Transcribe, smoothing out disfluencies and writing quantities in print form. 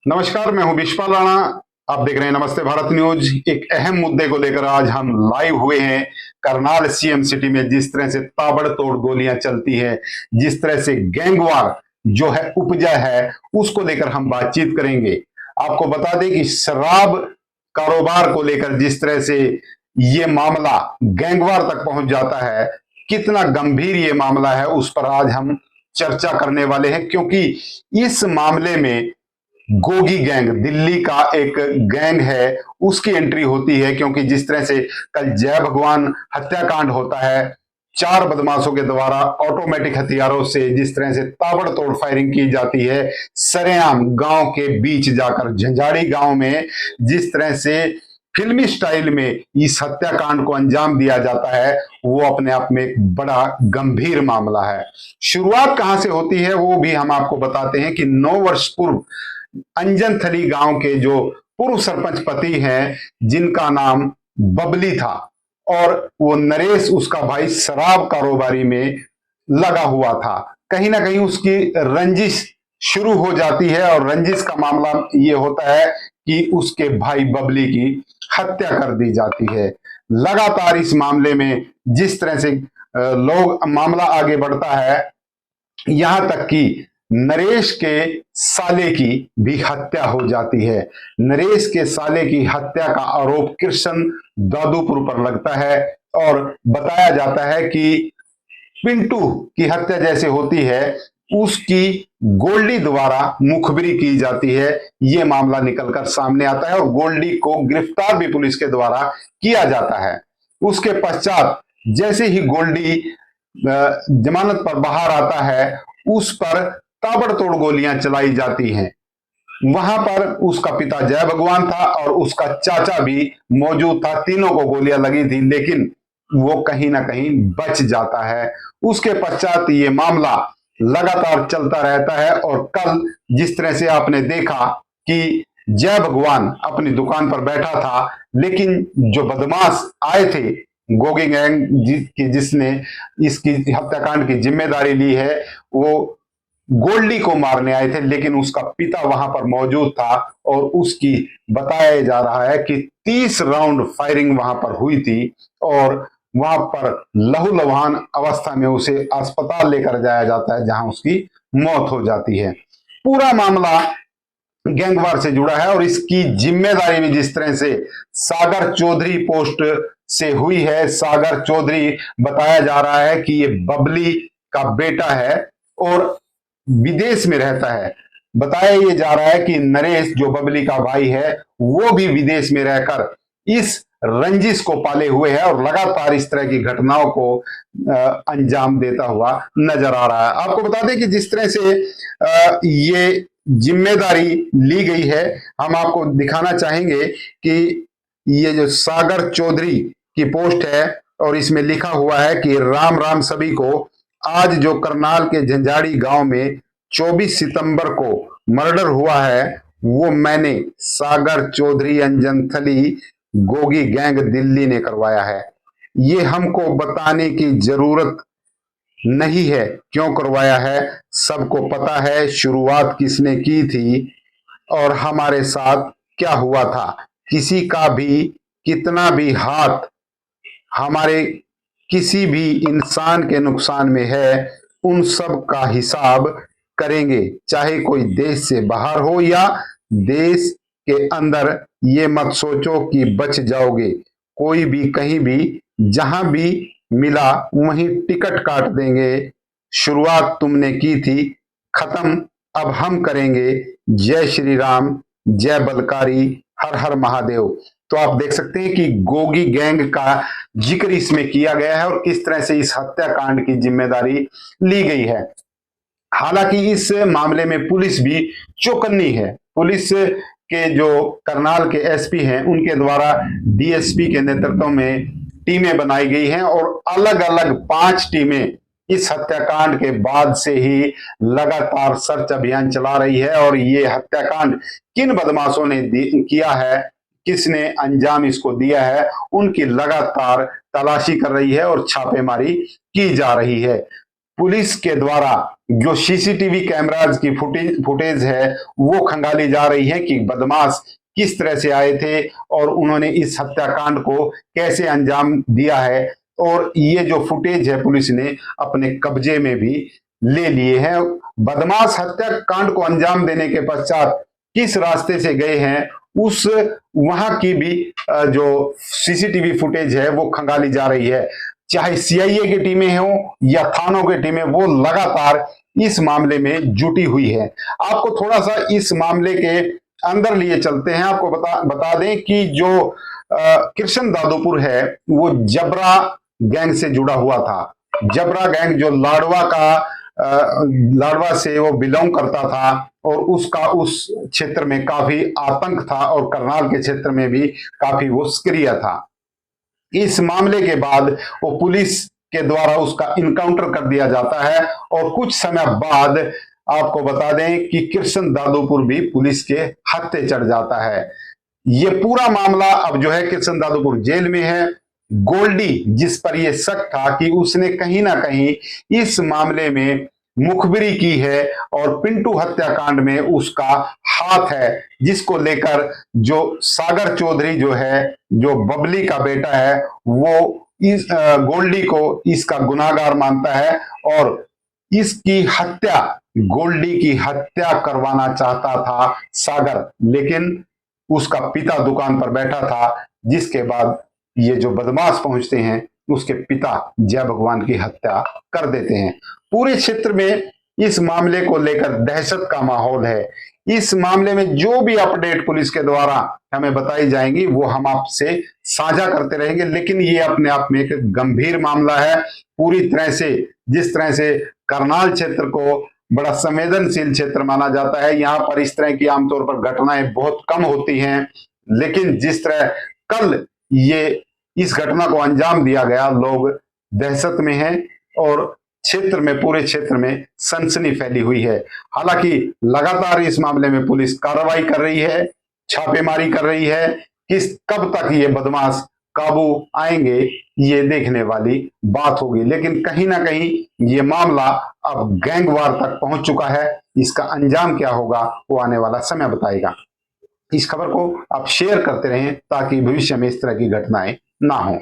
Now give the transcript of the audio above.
नमस्कार, मैं हूं विश्वपाल राणा। आप देख रहे हैं नमस्ते भारत न्यूज। एक अहम मुद्दे को लेकर आज हम लाइव हुए हैं। करनाल सीएम सिटी में जिस तरह से ताबड़तोड़ गोलियां चलती है, जिस तरह से गैंगवार जो है उपजा है, उसको लेकर हम बातचीत करेंगे। आपको बता दें कि शराब कारोबार को लेकर जिस तरह से ये मामला गैंगवार तक पहुंच जाता है, कितना गंभीर ये मामला है, उस पर आज हम चर्चा करने वाले हैं। क्योंकि इस मामले में गोगी गैंग, दिल्ली का एक गैंग है, उसकी एंट्री होती है। क्योंकि जिस तरह से कल जय भगवान हत्याकांड होता है, चार बदमाशों के द्वारा ऑटोमेटिक हथियारों से जिस तरह से ताबड़तोड़ फायरिंग की जाती है, सरेआम गांव के बीच जाकर, झंझाड़ी गांव में जिस तरह से फिल्मी स्टाइल में इस हत्याकांड को अंजाम दिया जाता है, वो अपने आप में एक बड़ा गंभीर मामला है। शुरुआत कहां से होती है वो भी हम आपको बताते हैं कि 9 वर्ष पूर्व अंजनथली गांव के जो पूर्व सरपंच पति हैं, जिनका नाम बबली था, और वो नरेश उसका भाई शराब कारोबारी में लगा हुआ था। कहीं ना कहीं उसकी रंजिश शुरू हो जाती है और रंजिश का मामला ये होता है कि उसके भाई बबली की हत्या कर दी जाती है। लगातार इस मामले में जिस तरह से लोग मामला आगे बढ़ता है, यहां तक कि नरेश के साले की भी हत्या हो जाती है। नरेश के साले की हत्या का आरोप कृष्ण दादूपुर पर लगता है और बताया जाता है कि पिंटू की हत्या जैसे होती है, उसकी गोल्डी द्वारा मुखबिरी की जाती है। यह मामला निकलकर सामने आता है और गोल्डी को गिरफ्तार भी पुलिस के द्वारा किया जाता है। उसके पश्चात जैसे ही गोल्डी जमानत पर बाहर आता है, उस पर ताबड़तोड़ गोलियां चलाई जाती हैं। वहां पर उसका पिता जय भगवान था और उसका चाचा भी मौजूद था। तीनों को गोलियां लगी थी, लेकिन वो कहीं ना कहीं बच जाता है। उसके पश्चात ये मामला लगातार चलता रहता है और कल जिस तरह से आपने देखा कि जय भगवान अपनी दुकान पर बैठा था, लेकिन जो बदमाश आए थे गोगी गैंग जिसने इसकी हत्याकांड की जिम्मेदारी ली है, वो गोल्डी को मारने आए थे, लेकिन उसका पिता वहां पर मौजूद था और उसकी बताया जा रहा है कि 30 राउंड फायरिंग वहां पर हुई थी और वहां पर लहूलुहान अवस्था में उसे अस्पताल लेकर जाया जाता है, जहां उसकी मौत हो जाती है। पूरा मामला गैंगवार से जुड़ा है और इसकी जिम्मेदारी भी जिस तरह से सागर चौधरी पोस्ट से हुई है। सागर चौधरी बताया जा रहा है कि ये बबली का बेटा है और विदेश में रहता है। बताया ये जा रहा है कि नरेश जो बबली का भाई है, वो भी विदेश में रहकर इस रंजिश को पाले हुए है और लगातार इस तरह की घटनाओं को अंजाम देता हुआ नजर आ रहा है। आपको बता दें कि जिस तरह से ये जिम्मेदारी ली गई है, हम आपको दिखाना चाहेंगे कि ये जो सागर चौधरी की पोस्ट है और इसमें लिखा हुआ है कि राम राम सभी को। आज जो करनाल के झंझाड़ी गांव में 24 सितंबर को मर्डर हुआ है, वो मैंने सागर चौधरी अंजनथली गोगी गैंग दिल्ली ने करवाया है। ये हमको बताने की जरूरत नहीं है क्यों करवाया है, सबको पता है शुरुआत किसने की थी और हमारे साथ क्या हुआ था। किसी का भी कितना भी हाथ हमारे किसी भी इंसान के नुकसान में है, उन सब का हिसाब करेंगे, चाहे कोई देश से बाहर हो या देश के अंदर। ये मत सोचो कि बच जाओगे, कोई भी कहीं भी जहां भी मिला वहीं टिकट काट देंगे। शुरुआत तुमने की थी, खत्म अब हम करेंगे। जय श्री राम, जय बलकारी, हर हर महादेव। तो आप देख सकते हैं कि गोगी गैंग का जिक्र इसमें किया गया है और किस तरह से इस हत्याकांड की जिम्मेदारी ली गई है। हालांकि इस मामले में पुलिस भी चौकन्नी है। पुलिस के जो करनाल के एसपी हैं, उनके द्वारा डीएसपी के नेतृत्व में टीमें बनाई गई हैं और अलग अलग 5 टीमें इस हत्याकांड के बाद से ही लगातार सर्च अभियान चला रही है। और ये हत्याकांड किन बदमाशों ने किया है, किसने अंजाम इसको दिया है, उनकी लगातार तलाशी कर रही है और छापेमारी की जा रही है। पुलिस के द्वारा जो सीसीटीवी कैमराज की फुटेज है वो खंगाली जा रही है कि बदमाश किस तरह से आए थे और उन्होंने इस हत्याकांड को कैसे अंजाम दिया है। और ये जो फुटेज है पुलिस ने अपने कब्जे में भी ले लिए हैं। बदमाश हत्याकांड को अंजाम देने के पश्चात किस रास्ते से गए हैं उस वहां की भी जो सीसीटीवी फुटेज है वो खंगाली जा रही है। चाहे सीआईए की टीमें हों या थानों की टीमें, वो लगातार इस मामले में जुटी हुई है। आपको थोड़ा सा इस मामले के अंदर लिए चलते हैं। आपको बता दें कि जो कृष्ण दादोपुर है वो जबरा गैंग से जुड़ा हुआ था। जबरा गैंग जो लाडवा से वो बिलोंग करता था और उसका उस क्षेत्र में काफी आतंक था और करनाल के क्षेत्र में भी काफी वो सक्रिय था। इस मामले के बाद वो पुलिस के द्वारा उसका इनकाउंटर कर दिया जाता है और कुछ समय बाद आपको बता दें कि कृष्ण दादोपुर भी पुलिस के हत्थे चढ़ जाता है। ये पूरा मामला अब जो है कृष्ण दादोपुर जेल में है। गोल्डी जिस पर यह शक था कि उसने कहीं ना कहीं इस मामले में मुखबिरी की है और पिंटू हत्याकांड में उसका हाथ है, जिसको लेकर जो सागर चौधरी जो है, जो बबली का बेटा है, वो इस गोल्डी को इसका गुनाहगार मानता है और इसकी हत्या, गोल्डी की हत्या करवाना चाहता था सागर, लेकिन उसका पिता दुकान पर बैठा था, जिसके बाद ये जो बदमाश पहुंचते हैं उसके पिता जय भगवान की हत्या कर देते हैं। पूरे क्षेत्र में इस मामले को लेकर दहशत का माहौल है। इस मामले में जो भी अपडेट पुलिस के द्वारा हमें बताई जाएंगी वो हम आपसे साझा करते रहेंगे, लेकिन ये अपने आप में एक गंभीर मामला है। पूरी तरह से जिस तरह से करनाल क्षेत्र को बड़ा संवेदनशील क्षेत्र माना जाता है, यहाँ पर इस तरह की आमतौर पर घटनाएं बहुत कम होती हैं, लेकिन जिस तरह कल ये इस घटना को अंजाम दिया गया, लोग दहशत में हैं और क्षेत्र में, पूरे क्षेत्र में सनसनी फैली हुई है। हालांकि लगातार इस मामले में पुलिस कार्रवाई कर रही है, छापेमारी कर रही है। कब तक ये बदमाश काबू आएंगे ये देखने वाली बात होगी, लेकिन कहीं ना कहीं ये मामला अब गैंगवार तक पहुंच चुका है। इसका अंजाम क्या होगा वो आने वाला समय बताएगा। इस खबर को आप शेयर करते रहें ताकि भविष्य में इस तरह की घटनाएं ना हो।